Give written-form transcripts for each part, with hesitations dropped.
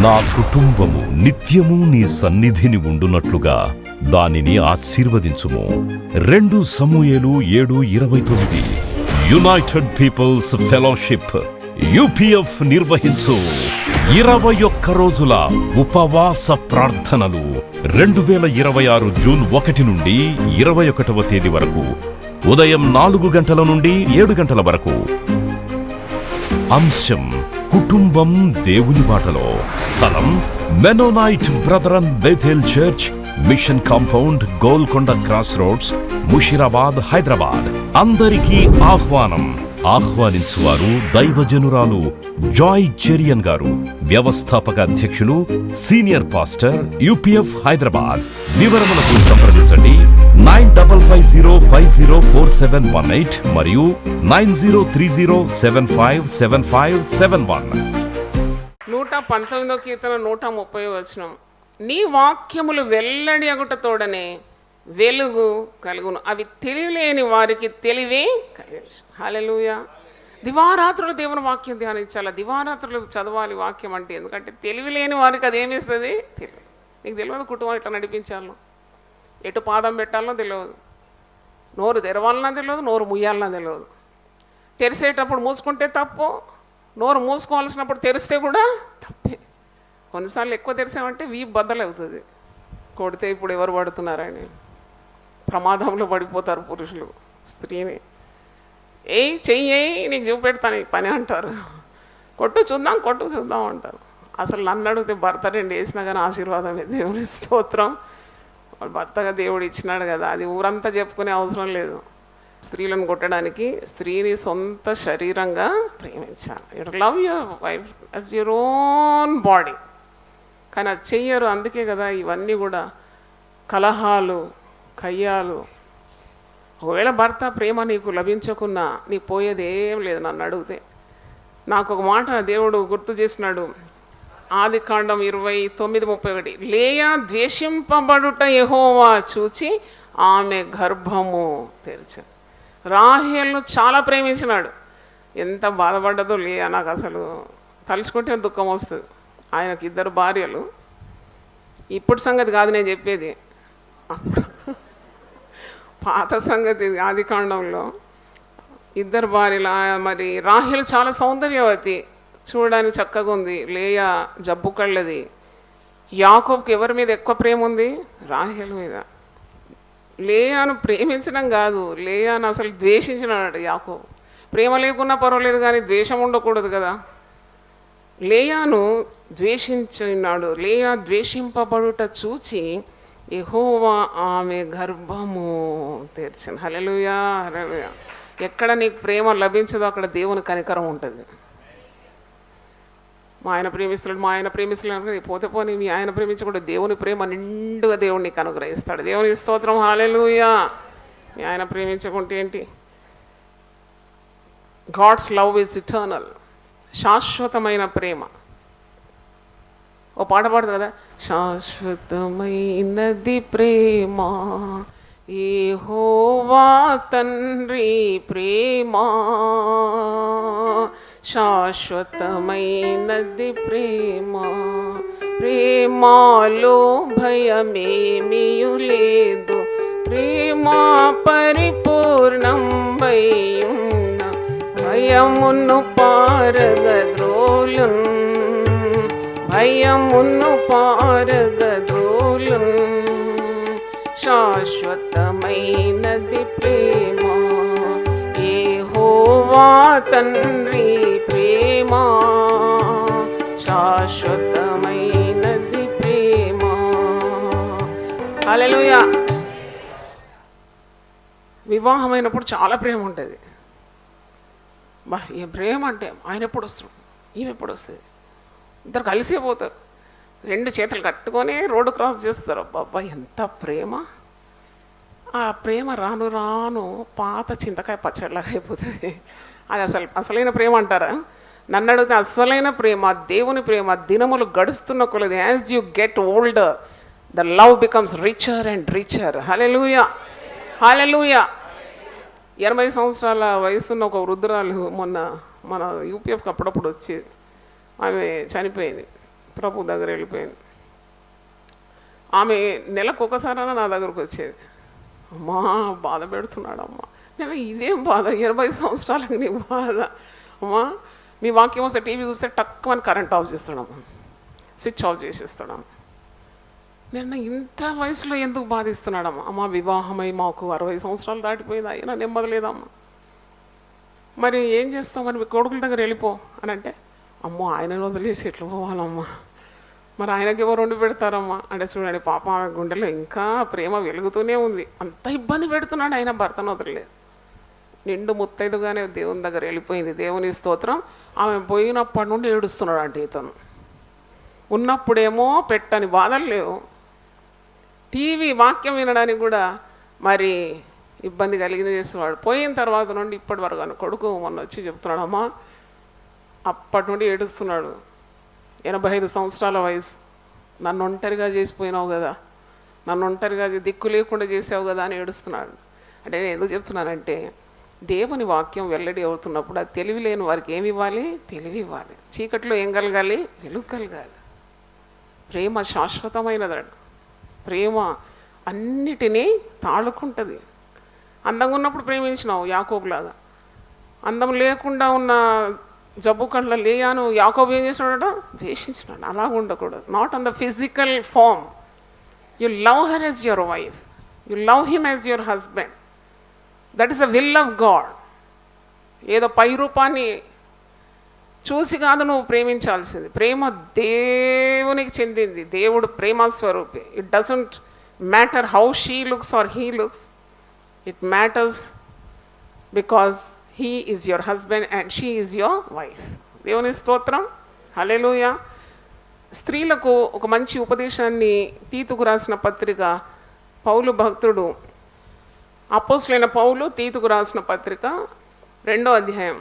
నా కుటుంబము నిత్యము నీ సన్నిధిని ఉండునట్లుగా దానిని ఆశీర్వదించుము. 2 సమూయేలు 7:29. యునైటెడ్ పీపుల్స్ ఫెలోషిప్ యూపీఎఫ్ నిర్వహించు 21 రోజుల ఉపవాస ప్రార్థనలు 2026 జూన్ 1 నుండి 21వ తేదీ వరకు ఉదయం 4 గంటల నుండి 7 గంటల వరకు. అంశం కుటుంబం దేవుని బాటలో. స్థలం Mennonite brethren Bethel church, mission compound, Golconda cross roads, Musheerabad, Hyderabad. అందరికీ ఆహ్వానం. ఆహ్వానించువారు దైవజనురాలు జాయ్ చెరియన్ గారు, వ్యవస్థాపక అధ్యక్షులు, సీనియర్ పాస్టర్, యూపీఎఫ్ హైదరాబాద్. వివరములకు సంప్రదించండి 9050504718 మరియు 9030757571. 119వ కీర్తన 130వ వచనం. నీ వాక్యములు వెల్లడి అగుటతోడనే వెలుగు కలుగును, అవి తెలియలేని వారికి తెలివే కలిగించు. హల్లెలూయా. దివారాత్రులు దేవుని వాక్యం ధ్యానించాలి, దివారాత్రులు చదవాలి వాక్యం అంటే. ఎందుకంటే తెలివిలేని వారికి అదేమిస్తుంది? తెలియదు. నీకు తెలియదు కుటుంబం ఎట్లా నడిపించాలో, ఎటు పాదం పెట్టాలనో తెలియదు, నోరు తెరవాలన్నా తెలియదు, నోరు ముయ్యాలన్నా తెలియదు. తెరిసేటప్పుడు మూసుకుంటే తప్పు, నోరు మూసుకోవాల్సినప్పుడు తెరిస్తే కూడా తప్పే. కొన్నిసార్లు ఎక్కువ తెరిసామంటే వీపు బద్దలవుతుంది. కొడితే ఇప్పుడు ఎవరు పడుతున్నారని ప్రమాదంలో పడిపోతారు పురుషులు. స్త్రీని చెయ్యి నీకు చూపెడతాను ఈ పని అంటారు. కొట్టు చూద్దాం అంటారు. అసలు నన్ను అడిగితే భర్త 2 వేసినా కానీ ఆశీర్వాదమే. దేవుని స్తోత్రం. భర్తగా దేవుడు ఇచ్చినాడు కదా, అది ఊరంతా చెప్పుకునే అవసరం లేదు. స్త్రీలను కొట్టడానికి స్త్రీని సొంత శరీరంగా ప్రేమించాలి. You love your wife as your own body. కానీ అది చెయ్యరు. అందుకే కదా ఇవన్నీ కూడా కలహాలు, కయ్యాలు. ఒకవేళ భర్త ప్రేమ నీకు లభించకున్నా నీకు పోయేది ఏం లేదు. నన్ను అడిగితే నాకు ఒక మాట దేవుడు గుర్తు చేసినాడు. ఆదికాండం 29:31. లేయా ద్వేషింపబడుట యెహోవా చూచి ఆమె గర్భము తెరిచాడు. రాహేలును చాలా ప్రేమించినాడు. ఎంత బాధపడ్డదో లేయా, నాకు అసలు తలుచుకుంటే దుఃఖం వస్తుంది. ఆయనకు 2 భార్యలు. ఇప్పుడు సంగతి కాదు నేను చెప్పేది, అప్పుడు పాత సంగతి. ఆదికాండంలో 2 భార్యలు. మరి రాహేలు చాలా సౌందర్యవతి, చూడడానికి చక్కగా ఉంది. లేయా జబ్బు కళ్ళది. యాకోబుకి ఎవరి మీద ఎక్కువ ప్రేమ ఉంది? రాహేలు మీద. లేయాను ప్రేమించడం కాదు, లేయాను అసలు ద్వేషించినాడు యాకోబు. ప్రేమ లేకున్నా పర్వాలేదు కానీ ద్వేషం ఉండకూడదు కదా. లేయాను ద్వేషించినాడు. లేయా ద్వేషింపబడుట చూచి యెహోవా ఆమె గర్భము తెరిచాను. హల్లెలూయా, హల్లెలూయా. ఎక్కడ నీకు ప్రేమ లభించదో అక్కడ దేవుని కనికరం ఉంటుంది. మా ఆయన ప్రేమిస్తున్నాడు పోతే పోనీ మీ ఆయన ప్రేమించకుండా దేవుని ప్రేమ నిండుగా దేవుడు నీకు అనుగ్రహిస్తాడు. దేవుని స్తోత్రం. హల్లెలూయా. మీ ఆయన ప్రేమించకుంటే ఏంటి? God's love is eternal. శాశ్వతమైన ప్రేమ. ఓ పాట పాడుతుంది కదా, శాశ్వతమైనది ప్రేమ యెహోవా తండ్రి ప్రేమ, శాశ్వతమైనది ప్రేమ. ప్రేమలో భయమేమియు లేదు, ప్రేమ పరిపూర్ణంబై ఉన్న భయమును పారగద్రోలున్, భయమును పారగద్రోలున్. శాశ్వతమైనది ప్రేమ యెహోవా తండ్రి ప్రేమ, శాశ్వతమైనది ప్రేమ. హల్లెలూయా. వివాహమైనప్పుడు చాలా ప్రేమ ఉంటుంది. ఏం ప్రేమ అంటే ఆయన ఎప్పుడు వస్తాడు, ఈమె ఎప్పుడు వస్తుంది, ఇద్దరు కలిసే పోతారు. 2 చేతులు కట్టుకొని రోడ్డు క్రాస్ చేస్తారు. అబ్బా ఎంత ప్రేమ. ఆ ప్రేమ రాను రాను పాత చింతకాయ పచ్చడిలాగా అయిపోతుంది. అది అసలైన ప్రేమ అంటారా? నన్ను అడిగితే అసలైన ప్రేమ, దేవుని ప్రేమ దినములు గడుస్తున్న కొలది, as you get older the love becomes richer and richer. Hallelujah, hallelujah. 80 సంవత్సరాల వయసున్న ఒక వృద్ధురాలు మొన్న మన యూపీఎఫ్కి అప్పుడప్పుడు వచ్చేది. ఆమె చనిపోయింది. ప్రభు దగ్గర వెళ్ళిపోయింది. ఆమె నెలకు ఒకసారైనా నా దగ్గరకు వచ్చేది. అమ్మా బాధ పెడుతున్నాడమ్మా. నేను ఇదేం బాధ, 80 సంవత్సరాలకు నీ బాధ. అమ్మా మీ వాక్యం వస్తే టీవీ చూస్తే టక్కుమని కరెంట్ ఆఫ్ చేస్తాడమ్మా, స్విచ్ ఆఫ్ చేసేస్తాడమ్మా. నేను ఇంత వయసులో ఎందుకు బాధిస్తున్నాడమ్మా? అమ్మ వివాహమై మాకు 60 సంవత్సరాలు దాటిపోయింది, అయినా నెమ్మదిలేదమ్మా. మరి ఏం చేస్తాం, మరి మీ కొడుకుల దగ్గర వెళ్ళిపో అని అంటే, అమ్మో ఆయనను వదిలేసి ఎట్లా పోవాలమ్మా, మరి ఆయనకి ఎవరు వండి పెడతారమ్మా అంటే, చూడండి పాప ఆమె గుండెలో ఇంకా ప్రేమ వెలుగుతూనే ఉంది. అంత ఇబ్బంది పెడుతున్నాడు ఆయన భర్తను వదలలేదు. నిండు ముత్తైదుగానే దేవుని దగ్గర వెళ్ళిపోయింది. దేవుని స్తోత్రం. ఆమె పోయినప్పటి నుండి ఏడుస్తున్నాడు అంటే ఇతను. ఉన్నప్పుడేమో పెట్టని బాధలు లేవు, టీవీ వాక్యం వినడానికి కూడా మరి ఇబ్బంది కలిగింది చేసేవాడు. పోయిన తర్వాత నుండి ఇప్పటి వరకు అని కొడుకు మొన్న వచ్చి చెప్తున్నాడు, అమ్మా అప్పటి నుండి ఏడుస్తున్నాడు. 85 సంవత్సరాల వయసు, నన్ను ఒంటరిగా చేసిపోయినావు కదా, నన్ను ఒంటరిగా దిక్కు లేకుండా చేసావు కదా అని ఏడుస్తున్నాడు. అంటే నేను ఎందుకు చెప్తున్నానంటే, దేవుని వాక్యం వెల్లడి అవుతున్నప్పుడు అది తెలివి లేని వారికి ఏమి ఇవ్వాలి? తెలివి ఇవ్వాలి. చీకట్లో ఏం కలగాలి? వెలుగు కలగాలి. ప్రేమ శాశ్వతమైనదాడు. ప్రేమ అన్నిటినీ తాళుకుంటుంది. అందంగా ఉన్నప్పుడు ప్రేమించినావు యాకోబులాగా, అందం లేకుండా ఉన్న జబ్బు కండ్ల లేయాను యాకోబు ఏం చేసినాడట? ద్వేషించినాడు. అలా ఉండకూడదు. Not on the physical form. You love her as your wife, you love him as your husband. That is the will of God. ఏదో పై రూపాన్ని చూసి కాదు నువ్వు ప్రేమించాల్సింది. ప్రేమ దేవునికి చెందింది. దేవుడు ప్రేమ స్వరూపి. It doesn't matter how she looks or he looks. It matters because he is your husband and she is your wife. దేవుని స్తోత్రం. హల్లెలూయా. స్త్రీలకు ఒక మంచి ఉపదేశాన్ని తీతుకు రాసిన పత్రిక పౌలు భక్తుడు, అపోస్తులైన పౌలు తీతుకు రాసిన పత్రిక 2వ అధ్యాయం.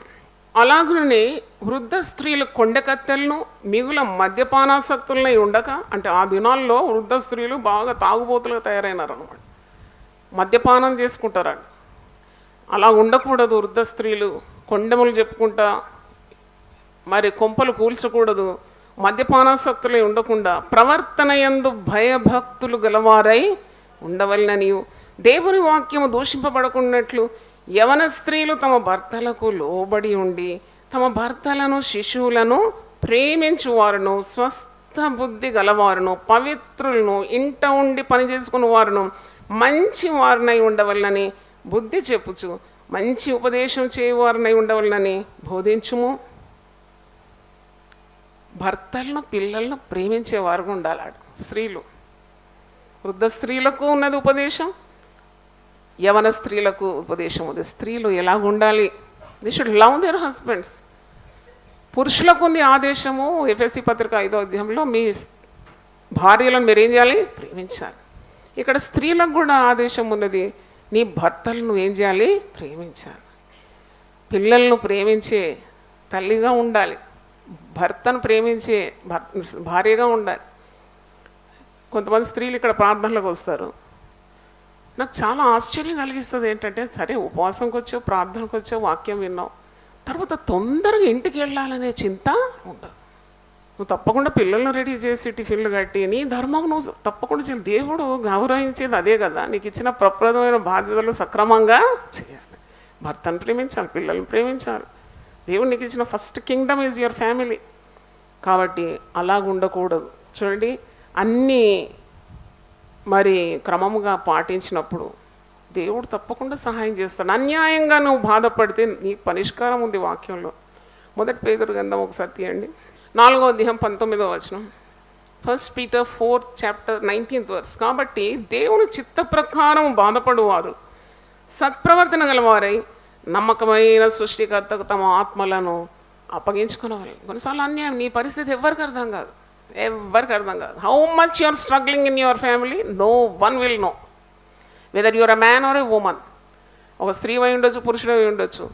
అలాగనే వృద్ధ స్త్రీలు కొండకత్తెలను మిగుల మద్యపానాసక్తులనై ఉండక, అంటే ఆ దినాల్లో వృద్ధ స్త్రీలు బాగా తాగుబోతులుగా తయారైనారు అనమాట, మద్యపానం చేసుకుంటారండి. అలా ఉండకూడదు. వృద్ధ స్త్రీలు కొండెములు చెప్పుకుంటా మరి కొంపలు కూల్చకూడదు. మద్యపానాసక్తులై ఉండకుండా ప్రవర్తన యందు భయభక్తులు గలవారై ఉండవలనని, దేవుని వాక్యము దూషింపబడకున్నట్లు యవన స్త్రీలు తమ భర్తలకు లోబడి ఉండి తమ భర్తలను శిశువులను ప్రేమించువారును, స్వస్థ బుద్ధి గలవారును, పవిత్రులను, ఇంట ఉండి పనిచేసుకుని వారును, మంచి వారినై ఉండవలనని బుద్ధి చెప్పుచు మంచి ఉపదేశం చేయవారినై ఉండవలనని బోధించుము. భర్తలను పిల్లలను ప్రేమించేవారుగా ఉండాలాడు స్త్రీలు. వృద్ధ స్త్రీలకు ఉన్నది ఉపదేశం, యవన స్త్రీలకు ఉపదేశం ఉంది. స్త్రీలు ఎలా ఉండాలి? They should love there husbands. పురుషులకు ఉంది ఆదేశము. ఎఫెసీ పత్రిక 5వ అధ్యాయంలో మీ భార్యలను మీరు ఏం చేయాలి? ప్రేమించాలి. ఇక్కడ స్త్రీలకు కూడా ఆదేశం ఉన్నది. నీ భర్తలను ఏం చేయాలి? ప్రేమించాలి. పిల్లలను ప్రేమించే తల్లిగా ఉండాలి, భర్తను ప్రేమించే భార్యగా ఉండాలి. కొంతమంది స్త్రీలు ఇక్కడ ప్రార్థనలకు వస్తారు. నాకు చాలా ఆశ్చర్యం కలిగిస్తుంది. ఏంటంటే, సరే ఉపవాసంకి వచ్చావు, ప్రార్థనకు వచ్చావు, వాక్యం విన్నావు, తర్వాత తొందరగా ఇంటికి వెళ్ళాలనే చింత ఉండదు. నువ్వు తప్పకుండా పిల్లలను రెడీ చేసి టిఫిన్లు కట్టి నీ ధర్మం నువ్వు తప్పకుండా చేయాలి. దేవుడు గౌరవించేది అదే కదా. నీకు ఇచ్చిన ప్రప్రదమైన బాధ్యతలు సక్రమంగా చేయాలి. భర్తను ప్రేమించాలి, పిల్లల్ని ప్రేమించాలి. దేవుడు నీకు ఇచ్చిన first Kingdom is your family. కాబట్టి అలాగ ఉండకూడదు. చూడండి, అన్నీ మరి క్రమముగా పాటించినప్పుడు దేవుడు తప్పకుండా సహాయం చేస్తాడు. అన్యాయంగా నువ్వు బాధపడితే నీకు పరిష్కారం ఉంది వాక్యంలో. 1 పేతురు గ్రంథం ఒకసారి తీయండి, 4వ అధ్యాయం 19వ వచనం. 1 పీటర్ 4:19. కాబట్టి దేవుని చిత్త ప్రకారం బాధపడువారు సత్ప్రవర్తన గలవారై నమ్మకమైన సృష్టికర్తకు తమ ఆత్మలను అప్పగించుకునేవాళ్ళు. కొన్నిసార్లు అన్యాయం, నీ పరిస్థితి ఎవరికి అర్థం కాదు, ఎవరికి అర్థం కాదు. How much you are struggling in your family, no one will know, whether your a man or a woman. ఒక స్త్రీ అయి ఉండొచ్చు, పురుషుడు అయి ఉండొచ్చు.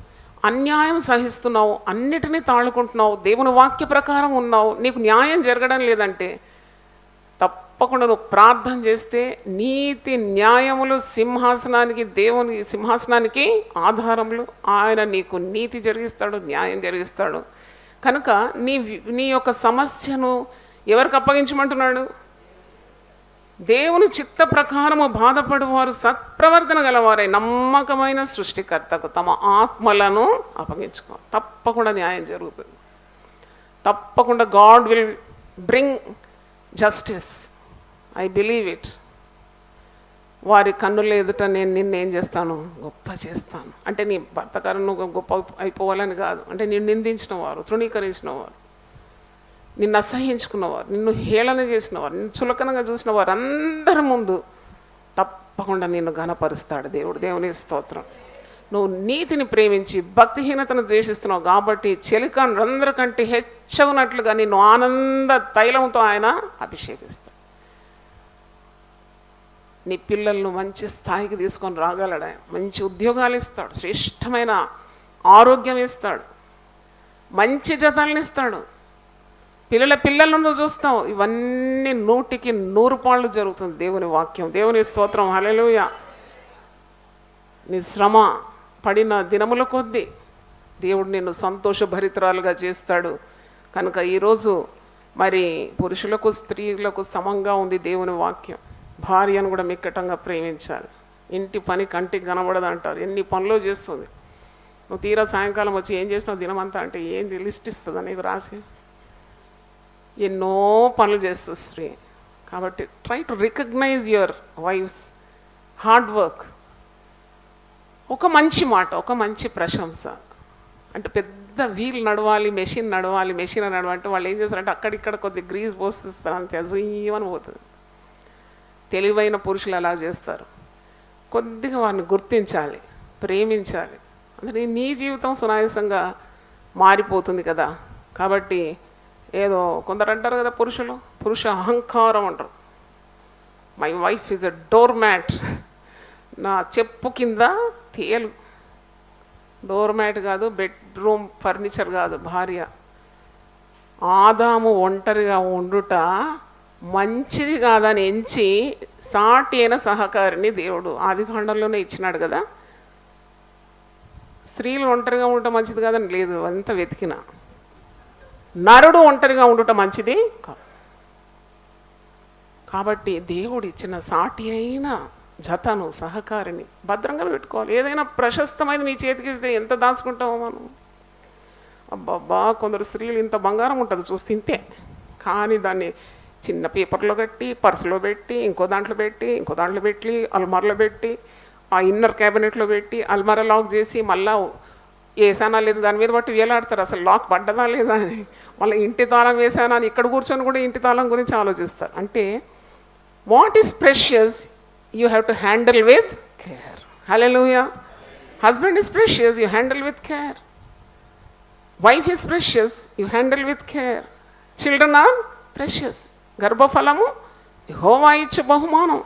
అన్యాయం సహిస్తున్నావు, అన్నిటినీ తాళుకుంటున్నావు, దేవుని వాక్య ప్రకారం ఉన్నావు, నీకు న్యాయం జరగడం లేదంటే తప్పకుండా నువ్వు ప్రార్థన చేస్తే నీతి న్యాయములు సింహాసనానికి, దేవుని సింహాసనానికి ఆధారములు. ఆయన నీకు నీతి జరిగిస్తాడు, న్యాయం జరిగిస్తాడు. కనుక నీ యొక్క సమస్యను ఎవరికి అప్పగించమంటున్నాడు? దేవుని చిత్త ప్రకారము బాధపడువారు సత్ప్రవర్తన గలవారై నమ్మకమైన సృష్టికర్తకు తమ ఆత్మలను అప్పగించుకో. తప్పకుండా న్యాయం జరుగుతుంది. తప్పకుండా God will bring justice. I believe it. వారి కన్నుల ఎదుట నేను నిన్నేం చేస్తాను? గొప్ప చేస్తాను. అంటే నీ భర్త గారు నువ్వు గొప్ప అయిపోవాలని కాదు. అంటే నిన్ను నిందించిన వారు, తృణీకరించిన వారు, నిన్ను అసహించుకున్నవారు, నిన్ను హేళన చేసినవారు, నిన్ను చులకనగా చూసిన వారు అందరి ముందు తప్పకుండా నిన్ను ఘనపరుస్తాడు దేవుడు. దేవుని స్తోత్రం. నువ్వు నీతిని ప్రేమించి భక్తిహీనతను ద్వేషిస్తున్నావు కాబట్టి చెలికాను అందరికంటే హెచ్చగునట్లుగా నిన్ను ఆనంద తైలంతో ఆయన అభిషేకిస్తాడు. నీ పిల్లలను మంచి స్థాయికి తీసుకొని రాగలడు ఆయన. మంచి ఉద్యోగాలు ఇస్తాడు, శ్రేష్టమైన ఆరోగ్యం ఇస్తాడు, మంచి జతాలను ఇస్తాడు. పిల్లలను నువ్వు చూస్తావు. ఇవన్నీ 100కి 100 పాళ్ళు జరుగుతుంది దేవుని వాక్యం. దేవుని స్తోత్రం. హల్లెలూయా. నీ శ్రమ పడిన దినముల కొద్దీ దేవుడు నిన్ను సంతోషభరితురాలుగా చేస్తాడు. కనుక ఈరోజు మరి పురుషులకు స్త్రీలకు సమంగా ఉంది దేవుని వాక్యం. భార్యను కూడా మిక్కటంగా ప్రేమించాలి. ఇంటి పని కంటికి కనబడదు అంటారు. ఎన్ని పనులు చేస్తుంది. నువ్వు తీరా సాయంకాలం వచ్చి ఏం చేసినావు దినమంతా అంటే ఏంది లిస్ట్ ఇస్తుందా నీకు రాసి? ఎన్నో పనులు చేస్తుంది స్త్రీ. కాబట్టి try to recognise your wife's hard work. ఒక మంచి మాట, ఒక మంచి ప్రశంస. అంటే పెద్ద వీల్ నడవాలి, మెషిన్ నడవాలి అంటే వాళ్ళు ఏం చేస్తారంటే అక్కడిక్కడ కొద్ది గ్రీజ్ పోసిస్తారు అంతే, అజీవని పోతుంది. తెలివైన పురుషులు అలా చేస్తారు. కొద్దిగా వారిని గుర్తించాలి, ప్రేమించాలి. అందుకే నీ జీవితం సునాయాసంగా మారిపోతుంది కదా. కాబట్టి ఏదో కొందరు అంటారు కదా, పురుష అహంకారం అంటారు. My wife is a door mat. నా చెప్పు కింద తేలు. డోర్ మ్యాట్ కాదు, బెడ్రూమ్ ఫర్నిచర్ కాదు భార్య. ఆదాము ఒంటరిగా ఉండుట మంచిది కాదని ఎంచి సాటి అయిన సహకారిని దేవుడు ఆదికాండంలోనే ఇచ్చినాడు కదా. స్త్రీలు ఒంటరిగా ఉండటం మంచిది కాదని లేదు, అంత వెతికిన. నరుడు ఒంటరిగా ఉండుట మంచిది కాదు. కాబట్టి దేవుడు ఇచ్చిన సాటి అయిన జతను, సహకారిని భద్రంగా పెట్టుకోవాలి. ఏదైనా ప్రశస్తమైన నీ చేతికి ఇస్తే ఎంత దాచుకుంటామో మనం. అబ్బబ్బా, కొందరు స్త్రీలు ఇంత బంగారం ఉంటుంది చూస్తే ఇంతే, కానీ దాన్ని చిన్న పేపర్లో కట్టి, పర్సులో పెట్టి, ఇంకో దాంట్లో పెట్టి, అల్మార్లో పెట్టి, ఆ ఇన్నర్ క్యాబినెట్లో పెట్టి, అల్మారా లాక్ చేసి మళ్ళా వేసానా లేదా దాని మీద బట్టి వేలాడతారు. అసలు లాక్ పడ్డదా లేదా అని. మళ్ళీ ఇంటి తాళం వేసానా అని ఇక్కడ కూర్చొని కూడా ఇంటి తాళం గురించి ఆలోచిస్తారు. అంటే what is precious you have to handle with care. Hallelujah. Husband is precious, you handle with care. Wife is precious, you handle with care. Children are precious. గర్భఫలము యెహోవా ఇచ్చు బహుమానం.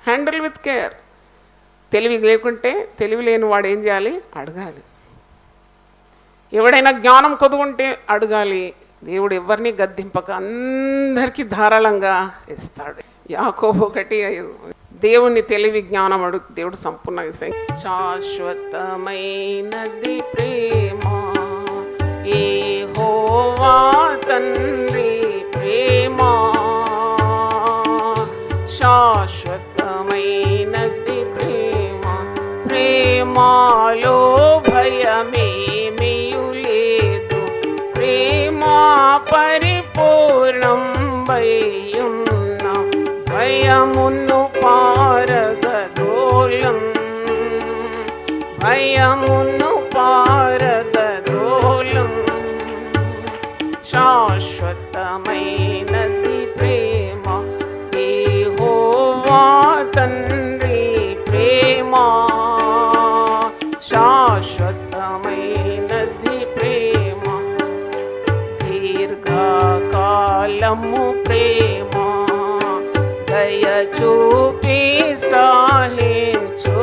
Handle with care. తెలివి లేకుంటే, తెలివి లేని వాడు ఏం చేయాలి? అడగాలి. ఎవడైనా జ్ఞానం కొదుకుంటే అడగాలి. దేవుడు ఎవరిని గద్దింపక అందరికీ ధారాళంగా ఇస్తాడు. యాకోబు 1:5. దేవుని తెలివి జ్ఞానం అడుగు, దేవుడు సంపూర్ణంగా ఇస్తాడు. శాశ్వతమైనది ప్రేమ యెహోవా తండ్రి ప్రేమ. శాశ్వతమైనది ప్రేమ. ప్రేమలో భయమేమియు లేదు. ప్రేమ పరిపూర్ణం భయమున్న భయమును పారగదోలం. భయమును పారగదోలం. శాశ్వతమైనది ప్రేమ యెహోవా తండ్రి ప్రేమ. శాశ్వతమైనది ప్రేమ. దీర్ఘకాలము ప్రేమ దయ చూపి సహించును.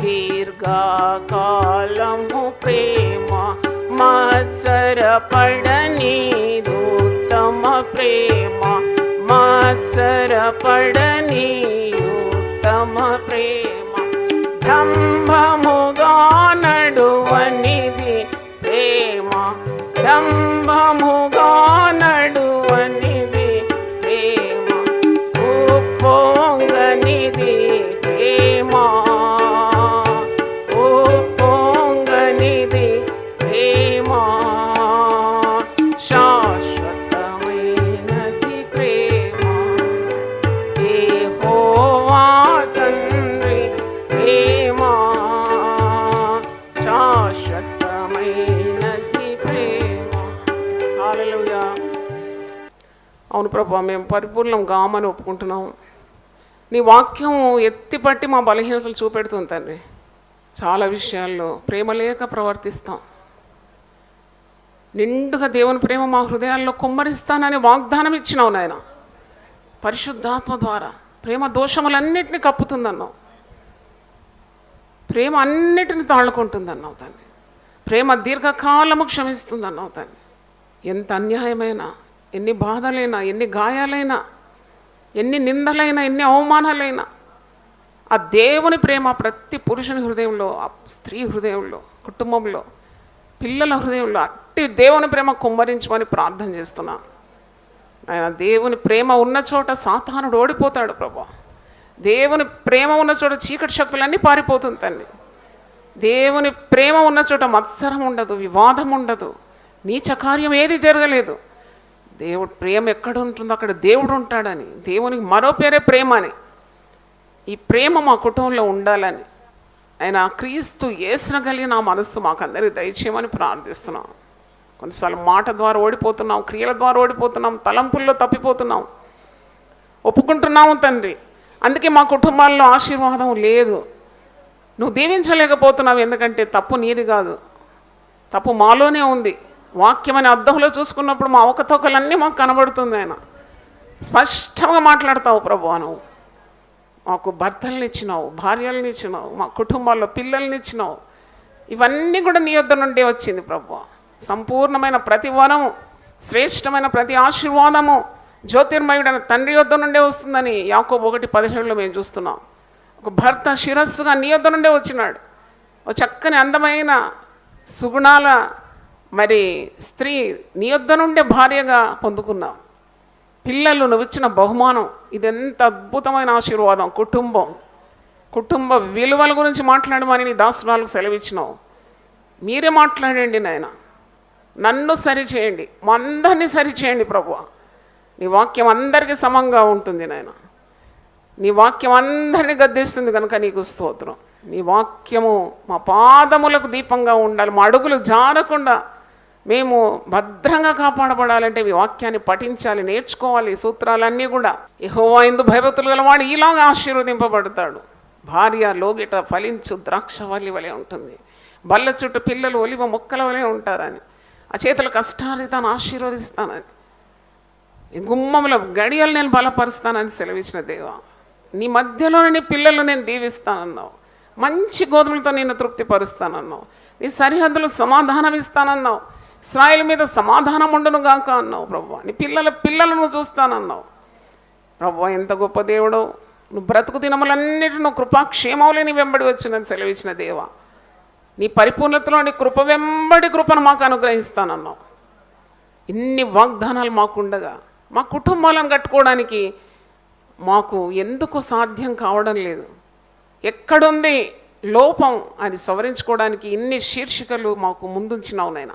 దీర్ఘకాలము ప్రేమ మత్సరపడని ఉత్తమ ప్రేమ. మత్సరపడని ఉత్తమ ప్రేమ. డంభముగా నడువనిది ప్రేమ. డంభముగా నడువ అవును ప్రభా, మేము పరిపూర్ణం గామని ఒప్పుకుంటున్నాము. నీ వాక్యం ఎత్తిపట్టి మా బలహీనతలు చూపెడుతుంది తండ్రి. చాలా విషయాల్లో ప్రేమ లేక ప్రవర్తిస్తాం. నిండుగా దేవుని ప్రేమ మా హృదయాల్లో కుమ్మరిస్తానని వాగ్దానం ఇచ్చినావు నాయన. పరిశుద్ధాత్మ ద్వారా ప్రేమ దోషములన్నిటిని కప్పుతుందన్నావు. ప్రేమ అన్నిటిని తాళుకుంటుందన్నావు తండ్రి. ప్రేమ దీర్ఘకాలము క్షమిస్తుందన్నావు తండ్రి. ఎంత అన్యాయమైనా, ఎన్ని బాధలైనా, ఎన్ని గాయాలైనా, ఎన్ని నిందలైనా, ఎన్ని అవమానాలైనా ఆ దేవుని ప్రేమ ప్రతి పురుషుని హృదయంలో, ఆ స్త్రీ హృదయంలో, కుటుంబంలో, పిల్లల హృదయంలో అట్టి దేవుని ప్రేమ కుమ్మరించమని ప్రార్థన చేస్తున్నా. ఆయన దేవుని ప్రేమ ఉన్న చోట సాతానుడు ఓడిపోతాడు ప్రభా. దేవుని ప్రేమ ఉన్న చోట చీకటి శక్తులన్నీ పారిపోతుంది తండ్రి. దేవుని ప్రేమ ఉన్న చోట మత్సరం ఉండదు, వివాదం ఉండదు, నీచ కార్యం ఏది జరగలేదు. దేవుడు ప్రేమ ఎక్కడ ఉంటుందో అక్కడ దేవుడు ఉంటాడని, దేవునికి మరో పేరే ప్రేమ అని, ఈ ప్రేమ మా కుటుంబంలో ఉండాలని ఆయన క్రీస్తు యేసును కలిగిన నా మనస్సు మాకందరికీ దయచేయమని ప్రార్థిస్తున్నాం. కొన్నిసార్లు మాట ద్వారా ఓడిపోతున్నాం, క్రియల ద్వారా ఓడిపోతున్నాం, తలంపుల్లో తప్పిపోతున్నాం, ఒప్పుకుంటున్నాము తండ్రి. అందుకే మా కుటుంబాల్లో ఆశీర్వాదం లేదు. నువ్వు దీవించలేకపోతున్నావు, ఎందుకంటే తప్పు నీది కాదు, తప్పు మాలోనే ఉంది. వాక్యమని అద్దంలో చూసుకున్నప్పుడు మా అవకతవకలన్నీ మాకు కనబడుతుంది. ఆయన స్పష్టంగా మాట్లాడతావు ప్రభువా. నువ్వు మాకు భర్తల్ని ఇచ్చినావు, భార్యలను ఇచ్చినావు, మా కుటుంబాల్లో పిల్లల్ని ఇచ్చినావు. ఇవన్నీ కూడా నీ యొద్ద నుండే వచ్చింది ప్రభువా. సంపూర్ణమైన ప్రతి వరము, శ్రేష్టమైన ప్రతి ఆశీర్వాదము జ్యోతిర్మయుడైన తండ్రి యొద్ద నుండే వస్తుందని యాకోబు 1:17 మేము చూస్తున్నాం. ఒక భర్త శిరస్సుగా నీ యొద్ద నుండే వచ్చినాడు. ఒక చక్కని అందమైన సుగుణాల మరి స్త్రీ నీ యొద్ద నుండే భార్యగా పొందుకున్నావు. పిల్లలు నువ్వు ఇచ్చిన బహుమానం, ఇది ఎంత అద్భుతమైన ఆశీర్వాదం. కుటుంబ విలువల గురించి మాట్లాడమని నీ దాసురాలకు సెలవిచ్చినావు. మీరే మాట్లాడండి నాయన, నన్ను సరిచేయండి, మా అందరినీ సరిచేయండి ప్రభువా. నీ వాక్యం అందరికీ సమంగా ఉంటుంది నాయన. నీ వాక్యం అందరినీ గద్దిస్తుంది కనుక నీకు స్తోత్రం. నీ వాక్యము మా పాదములకు దీపంగా ఉండాలి. మా అడుగులు జారకుండా మేము భద్రంగా కాపాడబడాలంటే ఈ వాక్యాన్ని పఠించాలి, నేర్చుకోవాలి. సూత్రాలన్నీ కూడా యెహోవా యందు భయభక్తులు గలవాడు ఇలాగా ఆశీర్వదింపబడతాడు. భార్య లోగిట ఫలించు ద్రాక్షవల్లి వలె ఉంటుంది, బల్ల చుట్టూ పిల్లలు ఒలివ మొక్కల వలె ఉంటారని, ఆ చేతుల కష్టార్జితాన్ని ఆశీర్వదిస్తానని, గుమ్మంలో గడియలు నేను బలపరుస్తానని సెలవిచ్చిన దేవా. నీ మధ్యలోనే నీ పిల్లలు నేను దీవిస్తానన్నావు. మంచి గోధుమలతో నేను తృప్తిపరుస్తానన్నావు. నీ సరిహద్దులు సమాధానం ఇస్తానన్నావు. ఇశ్రాయేలు మీద సమాధానం ఉండును గాక అన్నావు ప్రభువా. నీ పిల్లలను చూస్తానన్నావు ప్రభువా. ఎంత గొప్ప దేవుడో నువ్వు. బ్రతుకు దినములన్నిటి నువ్వు కృపాక్షేమములే నీ వెంబడి వచ్చినని సెలవిచ్చిన దేవా. నీ పరిపూర్ణతలో నీ కృప వెంబడి కృపను మాకు అనుగ్రహిస్తానన్నావు. ఇన్ని వాగ్దానాలు మాకుండగా మా కుటుంబాలను కట్టుకోవడానికి మాకు ఎందుకు సాధ్యం కావడం లేదు? ఎక్కడుంది లోపం అని సవరించుకోవడానికి ఇన్ని శీర్షికలు మాకు ముందుంచినావు నాయన.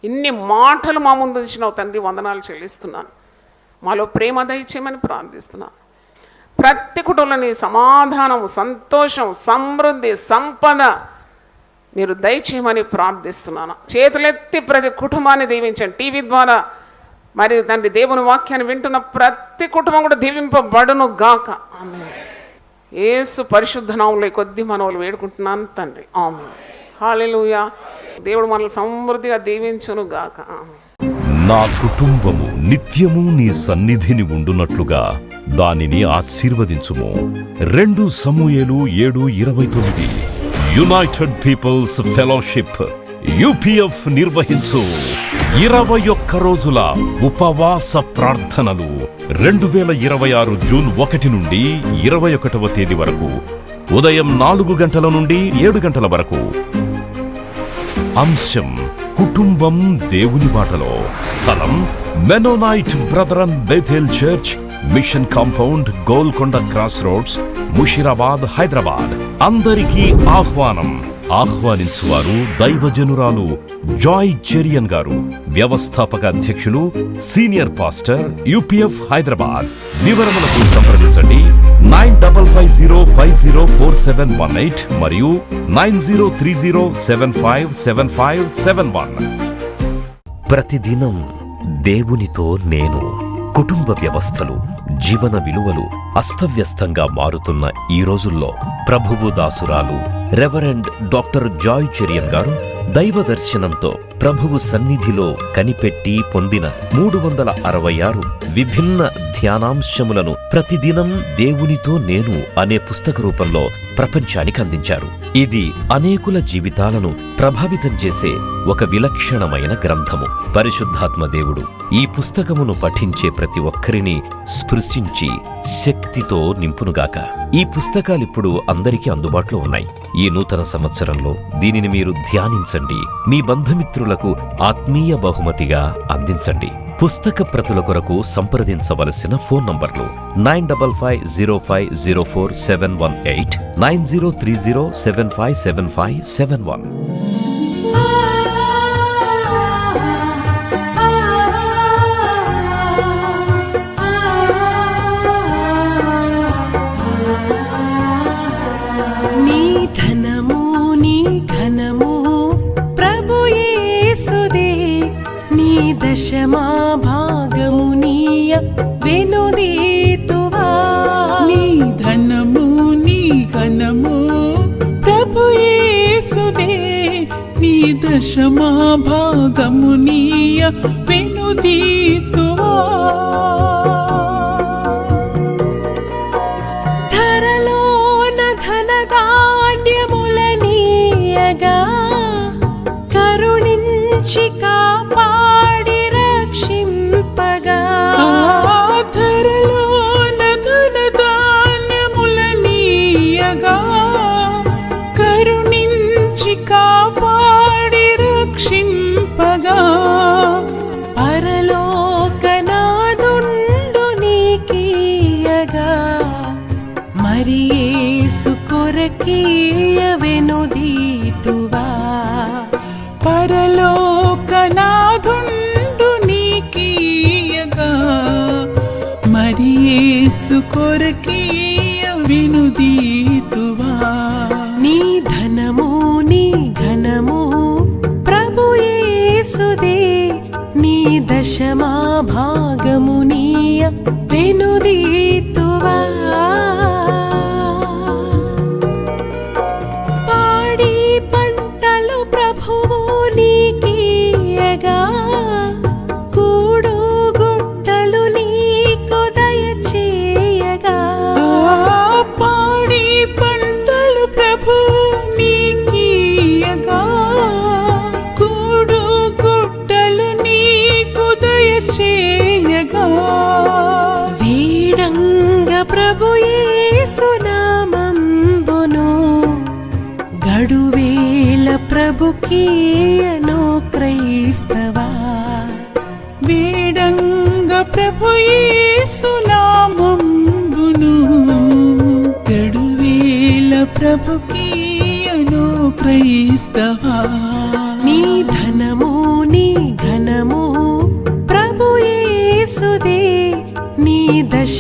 ఇన్ని మాటలు మా ముందుంచినావు తండ్రి. వందనాలు చెల్లిస్తున్నాను. మాలో ప్రేమ దయచేయమని ప్రార్థిస్తున్నాను. ప్రతి కుటుంబంలోని సమాధానం, సంతోషం, సమృద్ధి, సంపద మీరు దయచేయమని ప్రార్థిస్తున్నాను. చేతులెత్తి ప్రతి కుటుంబాన్ని దీవించండి. టీవీ ద్వారా మరి తండ్రి దేవుని వాక్యాన్ని వింటున్న ప్రతి కుటుంబం కూడా దీవింపబడును గాక. ఆమేన్. యేసు పరిశుద్ధ నామములో కొద్ది మనవులు వేడుకుంటున్నాను తండ్రి. ఆమేన్. హల్లెలూయా. దేవుడు మనల్ని సమృద్ధిగా దీవించును గాక. ఆమేన్. నా కుటుంబము నిత్యము నీ సన్నిధిని ఉండునట్లుగా దానిని ఆశీర్వదించుము. 2 సమూయేలు 7:29. యునైటెడ్ పీపుల్స్ ఫెలోషిప్ UPF నిర్వహించు 21 రోజుల ఉపవాస ప్రార్థనలు 2026 జూన్ 1 నుండి 21వ తేదీ వరకు ఉదయం 4 గంటల నుండి 7 గంటల వరకు. అంశం కుటుంబం దేవుని బాటలో. స్థలం Mennonite brethren Bethel church, mission compound, Golconda cross roads, Musheerabad, Hyderabad. అందరికీ ఆహ్వానం. ఆహ్వానించువారు దైవజనురాలు జాయ్ చెరియన్ గారు, వ్యవస్థాపక అధ్యక్షులు, సీనియర్ పాస్టర్, UPF హైదరాబాద్. వివరములకు సంప్రదించండి 9550504718 మరియు 9030757571. ప్రతిదినం దేవునితో నేను కుటుంబ వ్యవస్థలు, జీవన విలువలు అస్తవ్యస్తంగా మారుతున్న ఈ రోజుల్లో ప్రభువు దాసురాలు రెవరెండ్ డాక్టర్ జాయ్ చెరియన్ గారు దైవ దర్శనంతో ప్రభువు సన్నిధిలో కనిపెట్టి పొందిన 366 విభిన్న ధ్యానాంశములను ప్రతిదినం దేవునితో నేను అనే పుస్తక రూపంలో ప్రపంచానికి అందించారు. ఇది అనేకుల జీవితాలను ప్రభావితం చేసే ఒక విలక్షణమైన గ్రంథము. పరిశుద్ధాత్మ దేవుడు ఈ పుస్తకమును పఠించే ప్రతి ఒక్కరిని స్పృశించి శక్తితో నింపునుగాక. ఈ పుస్తకాలిప్పుడు అందరికీ అందుబాటులో ఉన్నాయి. ఈ నూతన సంవత్సరంలో దీనిని మీరు ధ్యానించండి, మీ బంధుమిత్రులకు ఆత్మీయ బహుమతిగా అందించండి. పుస్తక ప్రతుల కొరకు సంప్రదించవలసిన ఫోన్ నంబర్లు 9550504718, 9030757571. దశమా భాగమునీయ వెనుదీతువా. నీ ధనము నీ ఘనము ప్రభు యేసుదే, నీ దశమా భాగమునీయ వెనుదీతువా. ధరలోన ధనధాన్యములనీయగా కరుణించి కాపాడి రక్షింపగా. ధరలోన ధనధాన్యములనీయగా కరుణించి కాపాడి రక్షింపగా. పరలోకనాదుండు నీకీయగా మరి యేసు కొరకీయ వెనుదీతువా. పరలోకనాథుండు నీకీయగా మరి యేసు కొరకీయ వెనుదీతువా. నీ ధనము నీ ఘనము ప్రభు యేసుదే, నీ దశమా భాగమునీయ వెనుదీతువా. పాడి పంటలు ప్రభువు నీకీయగా కూడు గుట్టలు నీకు దయచేయగా. పాడి పంటలు ప్రభు నీకీయగా కూడు గుట్టలు నీకు దయచేయగా. వీడంగ ప్రభు యేసు నామంబును గడువేల ప్రభుకీయను క్రైస్తవా. వేడంగ ప్రభు యేసు నామంబును గడువేల ప్రభుకీయను క్రైస్తవా. నీ ధనము నీ ఘనము ప్రభు యేసుదే, నీ దశ